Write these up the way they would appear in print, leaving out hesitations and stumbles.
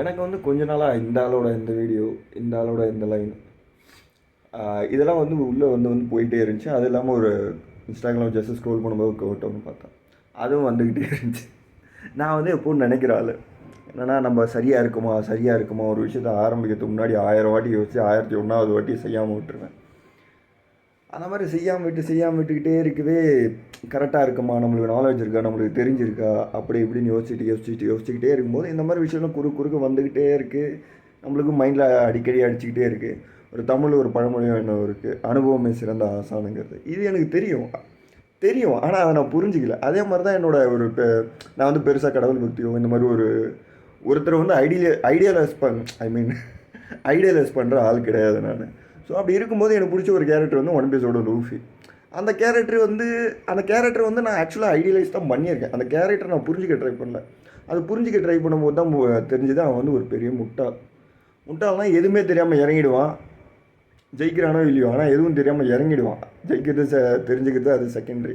எனக்கு வந்து கொஞ்ச நாளாக இந்த ஆளோட இந்த வீடியோ, இந்த ஆளோட இந்த லைன், இதெல்லாம் வந்து உள்ளே வந்து போயிட்டே இருந்துச்சு. அது இல்லாமல் ஒரு இன்ஸ்டாகிராம் ஜஸ்ட் ஸ்க்ரோல் பண்ணும்போது கோட் ஒன்று பார்த்தேன், அதுவும் வந்துக்கிட்டே இருந்துச்சு. நான் வந்து எப்போவும் நினைக்கிற ஆள் என்னென்னா, நம்ம சரியாக இருக்குமா ஒரு விஷயத்தை ஆரம்பிக்கிறதுக்கு முன்னாடி 1000 வாட்டி யோசிச்சு 1001வது வாட்டி செய்யாமல் விட்டுருவேன். அந்த மாதிரி செய்யாமல் விட்டுக்கிட்டே இருக்கவே கரெக்டாக இருக்குமா, நம்மளுக்கு நாலேஜ் இருக்கா, நம்மளுக்கு தெரிஞ்சிருக்கா, அப்படி இப்படின்னு யோசிச்சுக்கிட்டே இருக்கும்போது இந்த மாதிரி விஷயம்லாம் குறுக்க வந்துக்கிட்டே இருக்குது. நம்மளுக்கு மைண்டில் அடிக்கடி அடிச்சுக்கிட்டே இருக்குது. ஒரு தமிழ் ஒரு பழமொழியும் என்ன இருக்குது, அனுபவமே சிறந்த ஆசானுங்கிறது. இது எனக்கு தெரியும் ஆனால் அதை நான் புரிஞ்சிக்கல. அதே மாதிரி தான் நான் வந்து பெருசாக கடவுள் பக்தியோ இந்த மாதிரி ஒருத்தரை வந்து ஐடியலைஸ் பண்ணுற ஆள் கிடையாது நான். ஸோ அப்படி இருக்கும்போது எனக்கு பிடிச்ச ஒரு கேரக்டர் வந்து ஒன் பீஸோட லூஃபி. அந்த கேரக்டர் வந்து நான் ஆக்சுவலாக ஐடியலைஸ் தான் பண்ணியிருக்கேன். அந்த கேரக்டர் நான் புரிஞ்சிக்க ட்ரை பண்ணல. அது புரிஞ்சிக்க ட்ரை பண்ணும்போது தான் தெரிஞ்சுது அவன் வந்து ஒரு பெரிய முட்டாள்னா எதுவுமே தெரியாமல் இறங்கிடுவான். ஜெயிக்கிறானோ இல்லையோ, ஆனால் எதுவும் தெரியாமல் இறங்கிடுவான். ஜெயிக்கிறது தெரிஞ்சுக்கிறது அது செகண்டரி.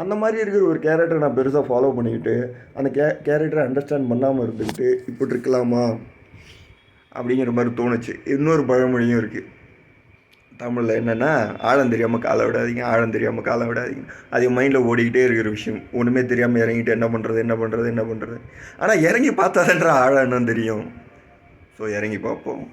அந்த மாதிரி இருக்கிற ஒரு கேரக்டரை நான் பெருசாக ஃபாலோ பண்ணிக்கிட்டு அந்த கேரக்டரை அண்டர்ஸ்டாண்ட் பண்ணாமல் இருந்துக்கிட்டு இப்படி இருக்கலாமா அப்படிங்கிற மாதிரி தோணுச்சு. இன்னொரு பழமொழியும் இருக்குது தமிழில், என்னென்னா ஆழம் தெரியாமல் காலை விடாதீங்க. அது மைண்டில் ஓடிக்கிட்டே இருக்கிற விஷயம். ஒன்றுமே தெரியாமல் இறங்கிட்டு என்ன பண்ணுறது. ஆனால் இறங்கி பார்த்தா தான்ற ஆழம் என்னன்னு தெரியும். ஸோ இறங்கி பார்ப்போம்.